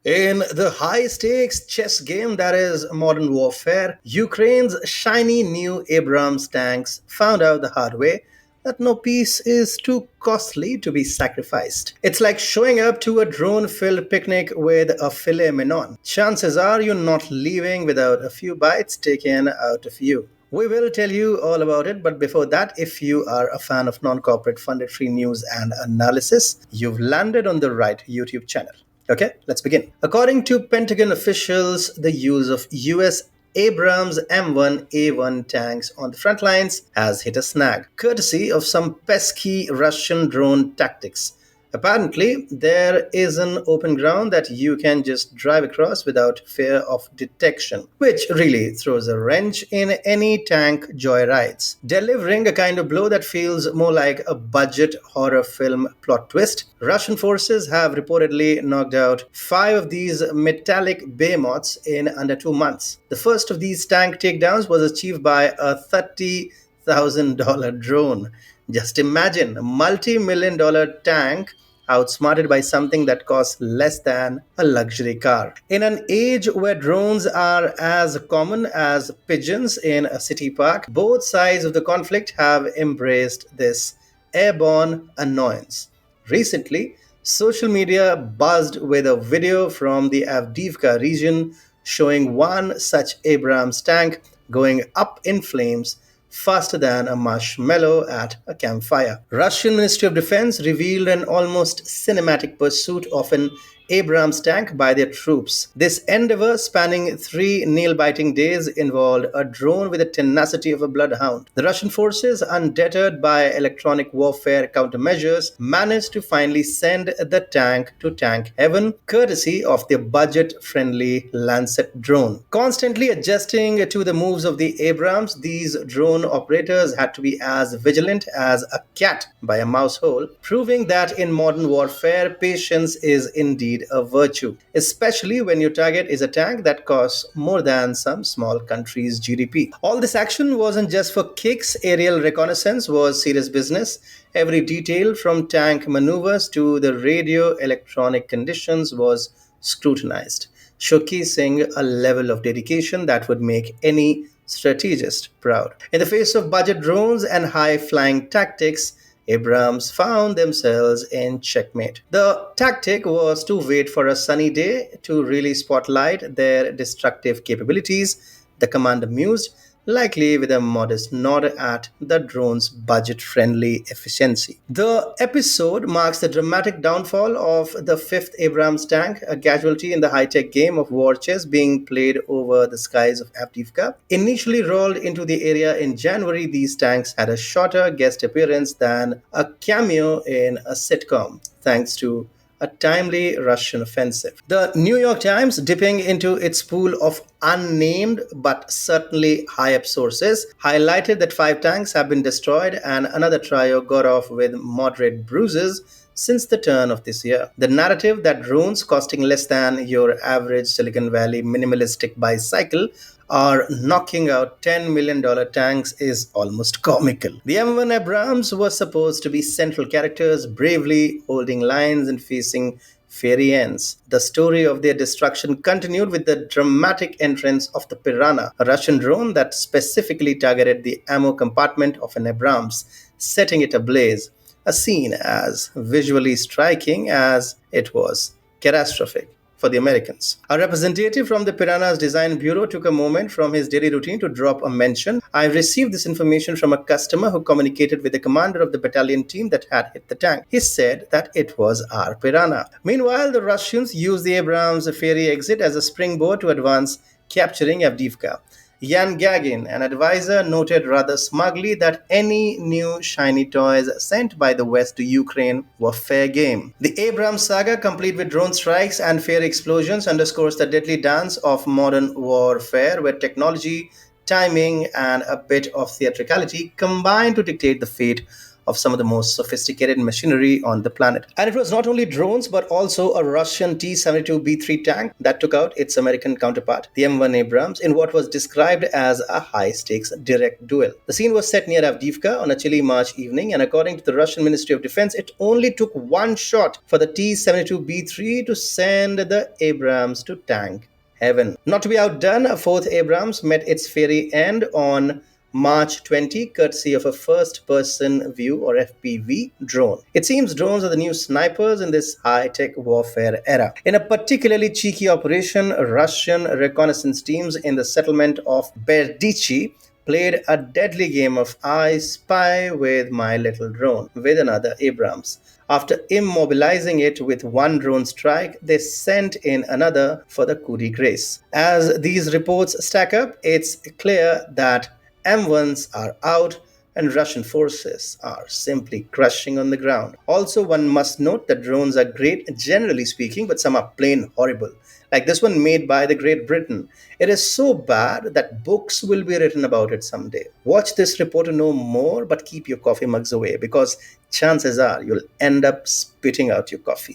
In the high stakes chess game that is modern warfare, Ukraine's shiny new Abrams tanks found out the hard way that no piece is too costly to be sacrificed. It's like showing up to a drone filled picnic with a filet mignon. Chances are you're not leaving without a few bites taken out of you. We will tell you all about it, but before that, if you are a fan of non corporate funded free news and analysis, you've landed on the right YouTube channel. Okay, let's begin. According to Pentagon officials, the use of US Abrams M1A1 tanks on the front lines has hit a snag, courtesy of some pesky Russian drone tactics. Apparently, there is an open ground that you can just drive across without fear of detection, which really throws a wrench in any tank joyrides, delivering a kind of blow that feels more like a budget horror film plot twist. Russian forces have reportedly knocked out 5 of these metallic behemoths in under 2 months. The first of these tank takedowns was achieved by a $30,000 drone. Just imagine a multi-million dollar tank outsmarted by something that costs less than a luxury car. In an age where drones are as common as pigeons in a city park, both sides of the conflict have embraced this airborne annoyance. Recently, social media buzzed with a video from the Avdiivka region showing one such Abrams tank going up in flames faster than a marshmallow at a campfire. Russian Ministry of Defense revealed an almost cinematic pursuit of an Abrams tank by their troops. This endeavor, spanning 3 nail-biting days, involved a drone with the tenacity of a bloodhound. The Russian forces, undeterred by electronic warfare countermeasures, managed to finally send the tank to tank heaven, courtesy of their budget-friendly Lancet drone. Constantly adjusting to the moves of the Abrams, these drone operators had to be as vigilant as a cat by a mouse hole, proving that in modern warfare, patience is indeed a virtue, especially when your target is a tank that costs more than some small country's GDP. All this action wasn't just for kicks, aerial reconnaissance was serious business. Every detail from tank maneuvers to the radio electronic conditions was scrutinized, showcasing a level of dedication that would make any strategist proud. In the face of budget drones and high flying tactics, Abrams found themselves in checkmate. The tactic was to wait for a sunny day to really spotlight their destructive capabilities. The commander mused, likely with a modest nod at the drone's budget friendly efficiency. The episode marks the dramatic downfall of the fifth Abrams tank, a casualty in the high tech game of war chess being played over the skies of Avdiivka. Initially rolled into the area in January, these tanks had a shorter guest appearance than a cameo in a sitcom, thanks to a timely Russian offensive. The New York Times, dipping into its pool of unnamed but certainly high up sources, highlighted that 5 tanks have been destroyed and another trio got off with moderate bruises since the turn of this year. The narrative that drones costing less than your average Silicon Valley minimalistic bicycle are knocking out $10 million tanks is almost comical. The M1 Abrams were supposed to be central characters, bravely holding lines and facing fairy ends. The story of their destruction continued with the dramatic entrance of the Piranha, a Russian drone that specifically targeted the ammo compartment of an Abrams, setting it ablaze. A scene as visually striking as it was catastrophic for the Americans. A representative from the Piranha's Design Bureau took a moment from his daily routine to drop a mention. I received this information from a customer who communicated with the commander of the battalion team that had hit the tank. He said that it was our Piranha. Meanwhile, the Russians used the Abrams ferry exit as a springboard to advance, capturing Avdiivka. Yan Gagin, an advisor, noted rather smugly that any new shiny toys sent by the West to Ukraine were fair game. The Abrams saga, complete with drone strikes and fairy explosions, underscores the deadly dance of modern warfare, where technology, timing, and a bit of theatricality combine to dictate the fate of some of the most sophisticated machinery on the planet. And it was not only drones, but also a Russian T 72B3 tank that took out its American counterpart, the M1 Abrams, in what was described as a high stakes direct duel. The scene was set near Avdiivka on a chilly March evening, and according to the Russian Ministry of Defense, it only took one shot for the T 72B3 to send the Abrams to tank heaven. Not to be outdone, a fourth Abrams met its fiery end on March 20, courtesy of a first person view or FPV drone. It seems drones are the new snipers in this high tech warfare era. In a particularly cheeky operation, Russian reconnaissance teams in the settlement of Berdichi played a deadly game of I Spy with My Little Drone with another Abrams. After immobilizing it with one drone strike, they sent in another for the coup de grace. As these reports stack up, it's clear that M1s are out and Russian forces are simply crushing on the ground. Also, one must note that drones are great generally speaking, but some are plain horrible. Like this one made by the Great Britain. It is so bad that books will be written about it someday. Watch this report to know more, but keep your coffee mugs away because chances are you'll end up spitting out your coffee.